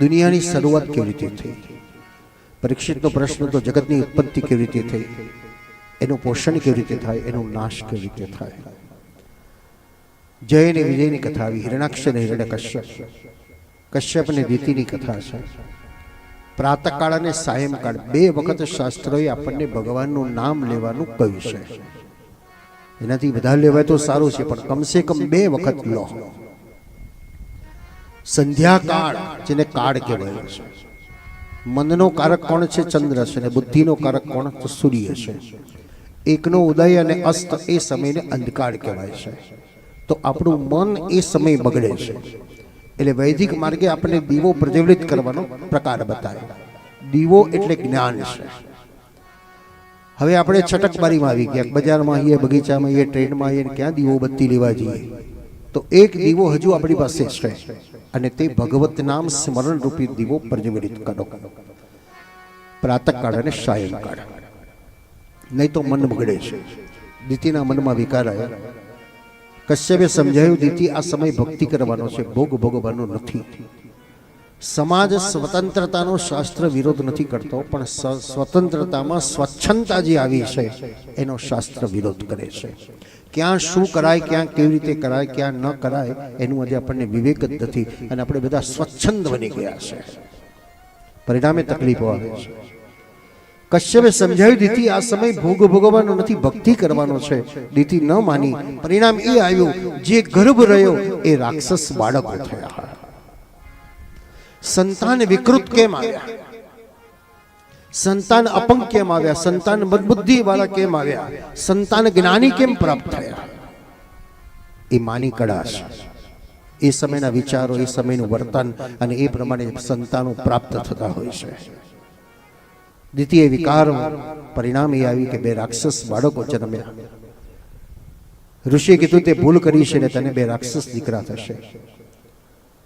દુનિયાની શરૂઆત કેવી રીતે થઈ, પરીક્ષિતનો પ્રશ્ન તો જગતની ઉત્પત્તિ કેવી રીતે થઈ, એનું પોષણ કેવી રીતે થાય, એનો નાશ કેવી રીતે થાય. જય અને વિજયની કથા આવી, હિરણાક્ષ અને હિરણ્યકશ્યપ, કશ્યપ અને દિતિની કથા છે. પ્રાતકાળ અને સાયંકાળ બે વખત શાસ્ત્રોએ આપણને ભગવાનનું નામ લેવાનું કહ્યું છે. એનાથી બધા લેવાય તો સારું છે, પણ કમસે કમ બે વખત લો. સંધ્યાકાળ જેને કાળ કહેવાય છે. મનનો કારક કોણ છે? ચંદ્ર છે. અને બુદ્ધિનો કારક કોણ? તો સૂર્ય છે. એકનો ઉદય અને અસ્ત એ સમયને અંધકાર કહેવાય છે. તો આપણું મન એ સમય બગડે છે. એટલે વૈદિક માર્ગે આપણને દીવો પ્રજ્વલિત કરવાનો પ્રકાર બતાવે. દીવો એટલે જ્ઞાન છે. હવે આપણે છટકબારીમાં આવી ગયા, બજારમાં આવીએ, બગીચામાં આવીએ, ટ્રેનમાં આવીએ, ક્યાં દીવો બત્તી લેવા જઈએ? તો એક દીવો હજુ આપણી પાસે છે, અને તે ભગવત નામ સ્મરણ રૂપી દીવો પ્રજ્વલિત કરો. પ્રાતકાળ અને સાયંકાળ, નહીં તો મન બગડે છે. દિતિના મનમાં વિકાર આવ્યા. કશ્યપે સમજાયું, દિતિ આ સમય ભક્તિ કરવાનો છે, ભોગ ભોગવાનો નથી. સમાજ સ્વતંત્રતાનો શાસ્ત્ર વિરોધ નથી કરતો, પણ સ્વતંત્રતામાં સ્વચ્છંદતા જે આવી છે એનો શાસ્ત્ર વિરોધ કરે છે. ક્યાં શું કરાય, ક્યાં કેવી રીતે કરાય, ક્યાં ન કરાય, એનું આજે આપણને વિવેક જ નથી, અને આપણે બધા સ્વચ્છંદ બની ગયા છે. પરિણામે તકલીફો આવે છે. કશ્યપે સમજાવ્યું, દિતિ આ સમય ભોગ ભોગવવાનો નથી, ભક્તિ કરવાનો છે. દિતિ ન માની. પરિણામ એ આવ્યું, જે ગર્ભ રહ્યો એ રાક્ષસ બાળકો થયા. સંતાન વિકૃત કેમ આવ્યા? સંતાન અપંગ કેમ આવ્યા? સંતાન મદબુદ્ધિ વાળા કેમ આવ્યા? સંતાન જ્ઞાની કેમ પ્રાપ્ત થયા? એ માની કળા છે. એ સમયના વિચારો, એ સમયનું વર્તન, અને એ પ્રમાણે સંતાનો પ્રાપ્ત થતા હોય છે. દ્વિતીય વિકાર પરિણામ એ આવ્યું કે બે રાક્ષસ બાળકો જન્મ્યા. ઋષિએ કીધું તે ભૂલ કરી છે ને તને બે રાક્ષસ દીકરા થશે.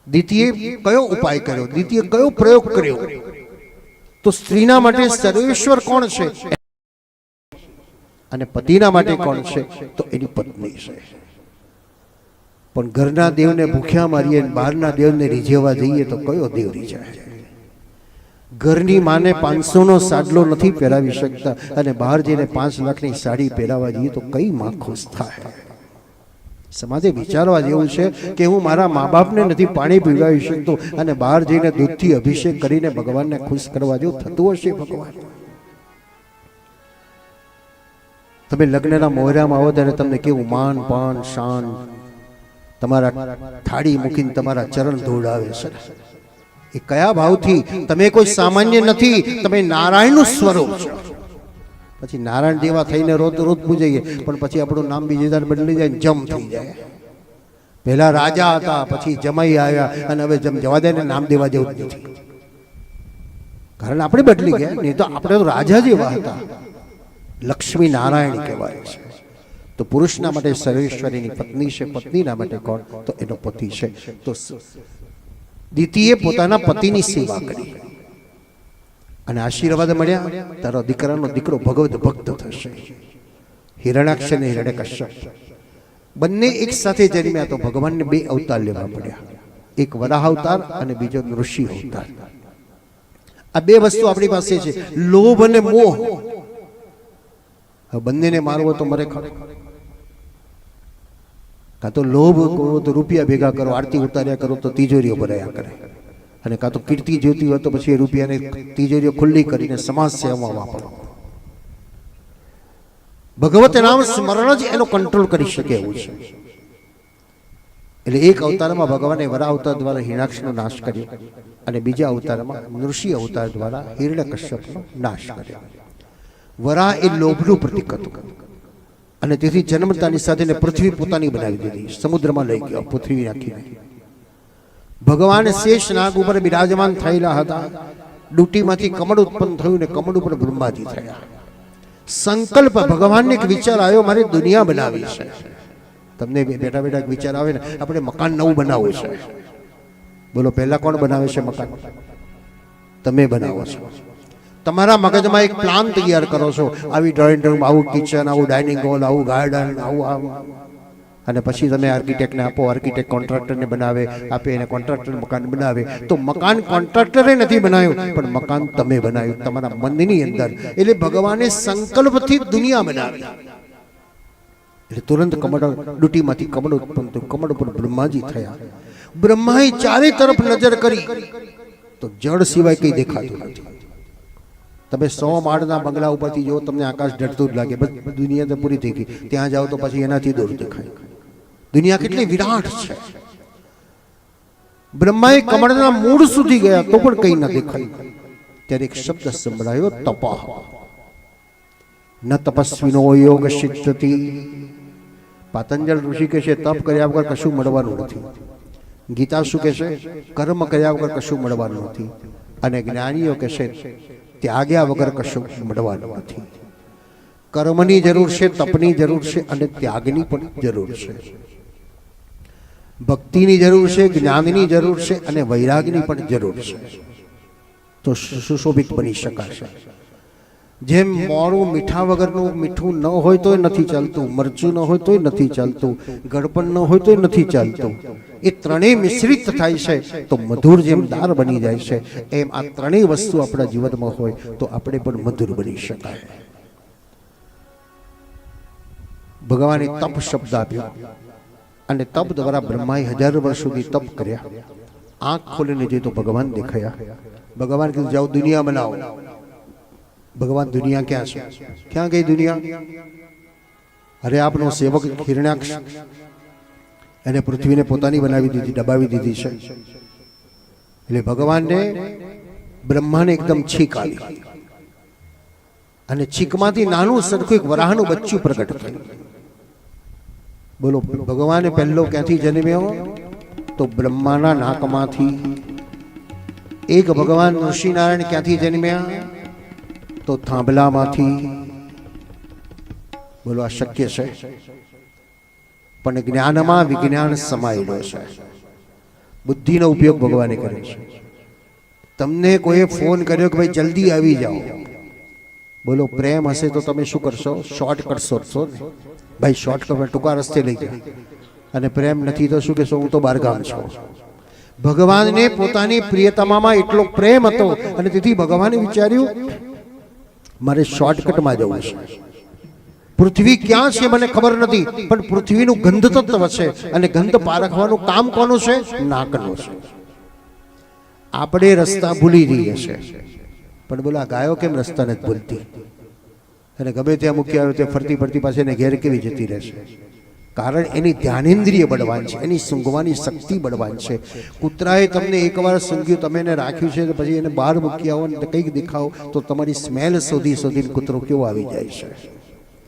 દ્વિતીય કયો ઉપાય કર્યો? દ્વિતીય કયો પ્રયોગ કર્યો? તો સ્ત્રીના માટે સર્વેશ્વર કોણ છે? અને પતિના માટે કોણ છે? તો એની પત્ની છે. પણ ઘરના દેવને ભૂખ્યા મારીએ, બહારના દેવને રીઝવવા જઈએ તો કયો દેવ રીઝાય? ઘરની માને 500નો સાડલો નથી પહેરાવી શકતા, અને બહાર જઈને 5 લાખની સાડી પહેરાવા જઈએ તો કઈ માં ખુશ થાય? સમાજે વિચારવા જેવું છે કે હું મારા મા બાપને નથી પાણી પીવડાવી શકતો, અને બહાર જઈને દૂધથી અભિષેક કરીને ભગવાનને ખુશ કરવા જેવું થતું હશે? ભગવાન, તમે લગ્નના મોહરામાં આવો ત્યારે તમને કેવું માન પાન શાન, તમારા થાળી મૂકીને તમારા ચરણ ધોડાવે છે. એ કયા ભાવથી? તમે કોઈ સામાન્ય નથી, તમે નારાયણનું સ્વરૂપ છો. પછી નારાયણ જેવા થઈને રોજ રોજ પૂજાઈએ, પણ પછી આપણું નામ બીજી વાર બદલી જાય, જમ થઈ જાય. પહેલા રાજા હતા, પછી જમાઈ આવ્યા, અને હવે જમ જવા દે ને, નામ દેવા જેવું જ નથી. કારણ આપણે બદલી ગયા. નહીં તો આપણે તો રાજા જેવા હતા. લક્ષ્મી નારાયણ કહેવાય છે. તો પુરુષના માટે સર્વેશ્વરીની પત્ની છે, પત્નીના માટે કોણ? તો એનો પતિ છે. તો દ્વિતીય પોતાના પતિની સેવા કરી અને આશીર્વાદ મળ્યા, તારો દીકરાનો દીકરો ભગવત ભક્ત થશે. હિરણાક્ષ અને હિરણ્યકશ્યપ બંને એક સાથે જન્મ્યા, તો ભગવાનને 2 અવતાર લેવા પડ્યા. એક વરાહ અવતાર અને બીજો ઋષિ અવતાર. આ 2 વસ્તુ આપણી પાસે છે, લોભ અને મોહ. હવે બંનેને મારવો તો મરે ખરો. કાં તો લોભ કરો તો રૂપિયા ભેગા કરો, આરતી ઉતાર્યા કરો તો તિજોરીઓ ભરાયા કરે, અને કાં તો કીર્તિ જોતી હોય તો પછી એ રૂપિયાને તિજોરીઓ ખુલ્લી કરીને સમાજ સેવામાં વાપરો. ભગવત નામ સ્મરણ જ એનો કંટ્રોલ કરી શકે એવું છે. એટલે એક અવતારમાં ભગવાને વરા અવતાર દ્વારા હિરણાક્ષનો નાશ કર્યો, અને બીજા અવતારમાં નૃષિ અવતાર દ્વારા હિરણ્યકશ્યપનો નાશ કર્યો. વરા એ લોભનું પ્રતીક હતું, અને તેથી જન્મતાની સાથે પૃથ્વી પોતાની બનાવી દીધી, સમુદ્રમાં લઈ ગયો પૃથ્વી નાખીને. ભગવાન શેષ નાગ ઉપર બિરાજમાન થયેલા હતા. ડૂટીમાંથી કમળ ઉત્પન્ન થયું, ને કમળ ઉપર બ્રહ્માજી થયા. સંકલ્પ ભગવાનને એક વિચાર આવ્યો, મારે દુનિયા બનાવી છે. તમને બેઠા બેઠા એક વિચાર આવે ને, આપણે મકાન નવું બનાવવું છે. બોલો, પહેલા કોણ બનાવે છે મકાન? તમે બનાવો છો. તમારા મગજમાં એક પ્લાન તૈયાર કરો છો, આવી ડ્રોઈંગ રૂમ, આવું કિચન, આવું ડાઇનિંગ હોલ, આવું ગાર્ડન, આવું અને પછી તમે આર્કિટેક્ટને આપો, આર્કિટેક્ટ કોન્ટ્રાક્ટરને બનાવે, આપે એને કોન્ટ્રાક્ટર મકાન બનાવે. તો મકાન કોન્ટ્રાક્ટરે નથી બનાવ્યું, પણ મકાન તમે બનાવ્યું તમારા મનની અંદર. એટલે ભગવાને સંકલ્પથી દુનિયા બનાવી. એટલે તુરંત કમળ ડૂટીમાંથી કમળ ઉત્પન્ન થયું. કમળ ઉપર બ્રહ્માજી થયા. બ્રહ્માએ ચારે તરફ નજર કરી તો જળ સિવાય કઈ દેખાતું નથી. તમે 100 માળના બંગલા ઉપરથી જો તમને આકાશ ઢળતું જ લાગે, બસ દુનિયા તો પૂરી થઈ ગઈ. ત્યાં જાઓ તો પછી એનાથી દૂર દેખાય. દુનિયા કેટલી વિરાટ છે. બ્રહ્માએ કમળના મૂળ સુધી ગયા તો પણ કંઈ ન દેખાયું. ત્યારે એક શબ્દ સંભળાયો, તપઃ. ન તપસ્વીનો યોગ સિદ્ધતિ. પાતંજલ ઋષિ કહે છે તપ કર્યા વગર કશું મળવાનું નથી. ગીતા શું કહે છે? કર્મ કર્યા વગર કશું મળવાનું નથી. અને જ્ઞાનીઓ કહે છે ત્યાગ્યા વગર કશું મળવાનું નથી. કર્મની જરૂર છે, તપની જરૂર છે અને ત્યાગની પણ જરૂર છે. ભક્તિની જરૂર છે, જ્ઞાનની જરૂર છે અને વૈરાગની પણ જરૂર છે. તો સુશોભિત બની શકાશે. જેમ મોરું મીઠા વગરનું મીઠું ન હોય તોય નથી ચાલતું, મરચું ન હોય તોય નથી ચાલતું, ગળપણ ન હોય તોય નથી ચાલતું. એ ત્રણેય મિશ્રિત થાય છે તો મધુર જેમ દાળ બની જાય છે, એમ આ ત્રણેય વસ્તુ આપણા જીવનમાં હોય તો આપણે પણ મધુર બની શકાય. ભગવાને તપ શબ્દ આપ્યો અને તપ દ્વારા બ્રહ્માએ 1000 વર્ષ સુધી તપ કર્યા. આંખ ખોલીને જોઈએ તો ભગવાન દેખાયા. ભગવાન કીધું જાઓ દુનિયા બનાવો. ભગવાન દુનિયા ક્યાં છે? ક્યાં ગઈ દુનિયા? અરે આપનો સેવક હિરણ્યાક્ષ એને પૃથ્વીને પોતાની બનાવી દીધી, દબાવી દીધી છે. એટલે ભગવાનને બ્રહ્માને એકદમ છીક આવી અને છીકમાંથી નાનું સરખું એક વરાહનું બચ્ચું પ્રગટ થયું. બોલો, ભગવાને પહેલો ક્યાંથી જન્મ્યો? તો બ્રહ્માના નાકમાંથી. એક ભગવાન ઋષિનારાયણ ક્યાંથી જન્મ્યા? તો થાંભલામાંથી. બોલો, આ શક્ય છે? પણ જ્ઞાનમાં વિજ્ઞાન સમાયેલો છે. બુદ્ધિનો ઉપયોગ ભગવાને કર્યો છે. તમને કોઈએ ફોન કર્યો કે ભાઈ જલ્દી આવી જાઓ. બોલો, પ્રેમ હશે તો તમે શું કરશો? શોર્ટ કરશો ને ભાઈ, શોર્ટકટ ટૂંકા રસ્તે લઈ જાય. અને પ્રેમ નથી તો શું કહેશો? હું તો બહારગામ છું. ભગવાનને પોતાની પ્રિયતમામાં એટલો પ્રેમ હતો અને તેથી ભગવાને વિચાર્યું મારે શોર્ટકટમાં જવું છે. પૃથ્વી ક્યાં છે મને ખબર નથી, પણ પૃથ્વીનું ગંધ તત્વ છે અને ગંધ પારખવાનું કામ કોનું છે? નાકનું છે. આપણે રસ્તા ભૂલી જઈએ છે, પણ બોલા ગાયો કેમ રસ્તા નથી ભૂલતી? અને ગમે ત્યાં મૂકી આવ્યો તે ફરતી ફરતી પાસે એને ઘેર કેવી જતી રહેશે? કારણ એની ધ્યાનેન્દ્રિય બળવાન છે, એની સૂંઘવાની શક્તિ બળવાન છે. કૂતરાએ તમને એકવાર સૂંઘ્યું, તમે એને રાખ્યું છે, પછી એને બહાર મૂકી આવો ને કંઈક દેખાવો તો તમારી સ્મેલ શોધીને કૂતરો કેવો આવી જાય છે.